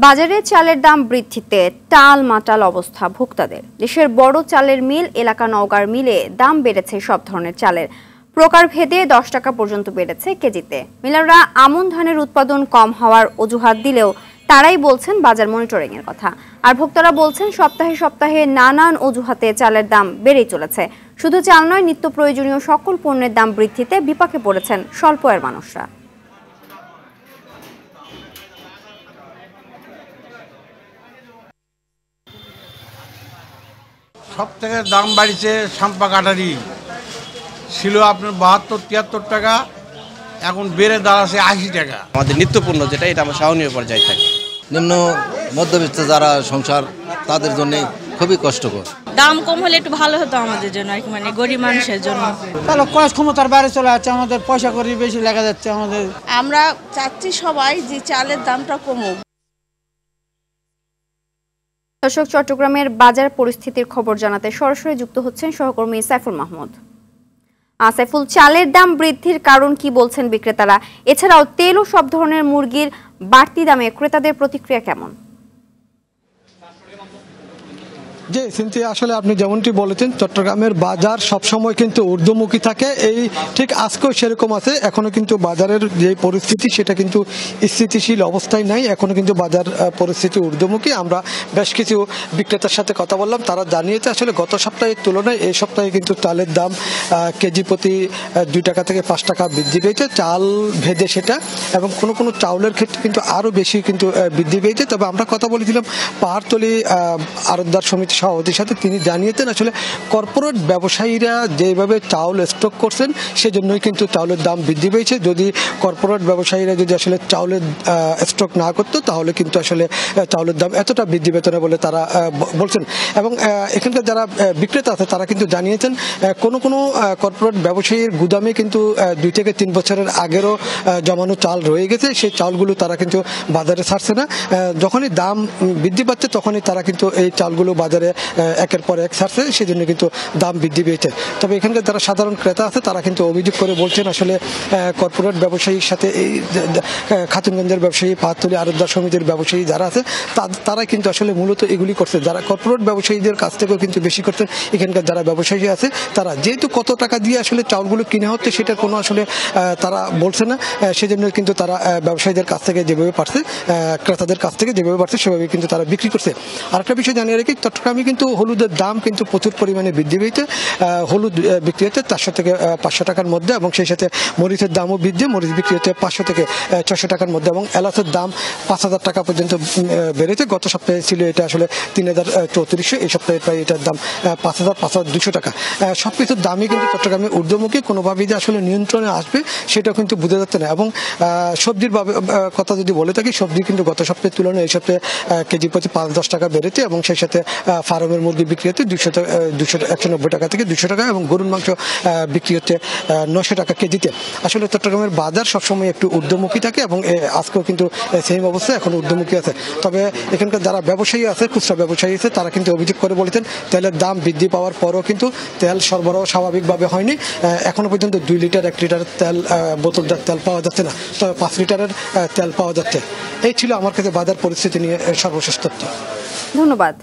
বাজারে চালের দাম বৃদ্ধিতে টালমাটাল অবস্থা ভোক্তাদের। দেশের বড় চালের মিল এলাকা নওগাঁর মিলে দাম বেড়েছে সব ধরনের চালের। প্রকারভেদে 10 টাকা পর্যন্ত বেড়েছে কেজিতে। মিলাররা আমন ধানের উৎপাদন কম হওয়ার অজুহাত দিলেও তারাই বলছেন বাজার মনিটরিং এর কথা। আর ভোক্তারা বলছেন সপ্তাহে সপ্তাহে নানান অজুহাতে চালের দাম বেড়েই চলেছে। শুধু চাল নয়, নিত্য প্রয়োজনীয় সকল পণ্যের দাম বৃদ্ধিতে বিপাকে পড়েছেন স্বল্প আয়ের মানুষরা। সব থেকে দাম বাড়িছে সাম্পা কাটারি, ছিল আপনার 72-73 টাকা, এখন বেড়ে দাঁড়াচ্ছে 80 টাকা। আমাদের নিত্যপণ্য যেটা, এটা আমার সহনীয় পর্যায়ে থাকে। নিম্ন মধ্যবিত্ত যারা সংসার, তাদের জন্য খুবই কষ্টকর। দাম কম হলে একটু ভালো হতো আমাদের জন্য, মানে গরিব মানুষের জন্য। তাহলে ক্রয় ক্ষমতার বাইরে চলে যাচ্ছে, আমাদের পয়সা করি বেশি লেগে যাচ্ছে আমাদের। আমরা চাচ্ছি সবাই যে চালের দামটা কমুক। দর্শক, চট্টগ্রামের বাজার পরিস্থিতির খবর জানাতে সরাসরি যুক্ত হচ্ছেন সহকর্মী সাইফুল মাহমুদ। সাইফুল, চালের দাম বৃদ্ধির কারণ কি বলছেন বিক্রেতারা? এছাড়াও তেল ও সব ধরনের মুরগির বাড়তি দামে ক্রেতাদের প্রতিক্রিয়া কেমন? জি সিনথিয়া, আসলে আপনি যেমনটি বলেছেন, চট্টগ্রামের বাজার সবসময় কিন্তু ঊর্ধ্বমুখী থাকে। এই ঠিক আজকেও সেরকম আছে। এখনো কিন্তু বাজারের যে পরিস্থিতি সেটা কিন্তু স্থিতিশীল অবস্থায় নাই। এখনো কিন্তু বাজার পরিস্থিতি ঊর্ধ্বমুখী। আমরা বেশ কিছু বিক্রেতার সাথে কথা বললাম, তারা জানিয়েছে আসলে গত সপ্তাহের তুলনায় এই সপ্তাহে কিন্তু চালের দাম কেজি প্রতি 2 টাকা থেকে 5 টাকা বৃদ্ধি পেয়েছে, চাল ভেদে সেটা, এবং কোনো কোনো চাউলের ক্ষেত্রে কিন্তু আরও বেশি কিন্তু বৃদ্ধি পেয়েছে। তবে আমরা কথা বলেছিলাম পাহাড়তলী আড়তদার সমিতি সভাপতির সাথে, তিনি জানিয়েছেন আসলে কর্পোরেট ব্যবসায়ীরা যেভাবে চাউল স্টক করছেন সেজন্যই কিন্তু চাউলের দাম বৃদ্ধি পেয়েছে। যদি কর্পোরেট ব্যবসায়ীরা যদি আসলে চাউলের স্টক না করতো তাহলে কিন্তু আসলে চাউলের দাম এতটা বৃদ্ধি পেত না বলে তারা বলছেন। এবং এখানকার যারা বিক্রেতা আছে তারা কিন্তু জানিয়েছেন কোনো কোনো কর্পোরেট ব্যবসায়ীর গুদামে কিন্তু 2 থেকে 3 বছরের আগেরও জমানো চাল রয়ে গেছে। সেই চালগুলো তারা কিন্তু বাজারে ছাড়ছে না। যখনই দাম বৃদ্ধি পাচ্ছে তখনই তারা কিন্তু এই চালগুলো বাজারে একের পর এক ছাড়ছে, সেজন্য কিন্তু দাম বৃদ্ধি পেয়েছে। তবে এখানকার যারা সাধারণ ক্রেতা আছে তারা কিন্তু অভিযোগ করে বলছেন আসলে কর্পোরেট ব্যবসায়ীর সাথে এই খাতুনগঞ্জের ব্যবসায়ী, পাহাড়তলী আড়তদার সমিতির ব্যবসায়ী যারা আছে তারা কিন্তু আসলে মূলত এগুলি করছে। যারা কর্পোরেট ব্যবসায়ীদের কাছ থেকেও কিন্তু বেশি করছেন এখানকার যারা ব্যবসায়ী আছে তারা, যেহেতু কত টাকা দিয়ে আসলে চাউলগুলো কিনে হচ্ছে সেটার কোনো আসলে তারা বলছে না, সেজন্য কিন্তু তারা ব্যবসায়ীদের কাছ থেকে যেভাবে পারছে, ক্রেতাদের কাছ থেকে যেভাবে পারছে সেভাবে কিন্তু তারা বিক্রি করছে। আরেকটা বিষয় জানিয়ে রাখি, চট্টগ্রামে কিন্তু হলুদের দাম কিন্তু প্রচুর পরিমাণে বৃদ্ধি পেয়েছে। হলুদ বিক্রি হচ্ছে 400 থেকে 500 টাকার মধ্যে, এবং সেই সাথে মরিচের দামও বৃদ্ধি, মরিচ বিক্রি হচ্ছে 500 থেকে 600 টাকার মধ্যে, এবং এলাচের দাম 5000 টাকা পর্যন্ত বেড়েছে। গত সপ্তাহে ছিল এটা আসলে 3400, এই সপ্তাহে প্রায় এটার দাম 5200 টাকা। সবকিছুর দামই কিন্তু চট্টগ্রামে ঊর্ধ্বমুখী, কোনোভাবেই যে আসলে নিয়ন্ত্রণে আসবে সেটাও কিন্তু বোঝা যাচ্ছে না। এবং সবজির কথা যদি বলে থাকি, সবজি কিন্তু গত সপ্তাহের তুলনায় এই সপ্তাহে কেজি প্রতি 5-10 টাকা বেড়েছে, এবং সেই সাথে ফার্মের মুরগি বিক্রি হচ্ছে 190 টাকা থেকে 200 টাকা, এবং গরুর মাংস বিক্রি হচ্ছে 900 টাকা কেজিতে। আসলে চট্টগ্রামের বাজার সবসময় একটু ঊর্ধ্বমুখী থাকে, এবং আজকেও কিন্তু সেম অবস্থা, এখন ঊর্ধ্বমুখী আছে। তবে এখানকার যারা ব্যবসায়ী আছে, খুচরা ব্যবসায়ী আছে, তারা কিন্তু অভিযোগ করে বলেছেন তেলের দাম বৃদ্ধি পাওয়ার পরও কিন্তু তেল সরবরাহ স্বাভাবিকভাবে হয়নি। এখনো পর্যন্ত 2 লিটার 1 লিটার তেল, বোতলজাত তেল পাওয়া যাচ্ছে না, তবে 5 লিটারের তেল পাওয়া যাচ্ছে। এই ছিল আমার কাছে বাজার পরিস্থিতি নিয়ে সর্বশেষ তথ্য। ধন্যবাদ।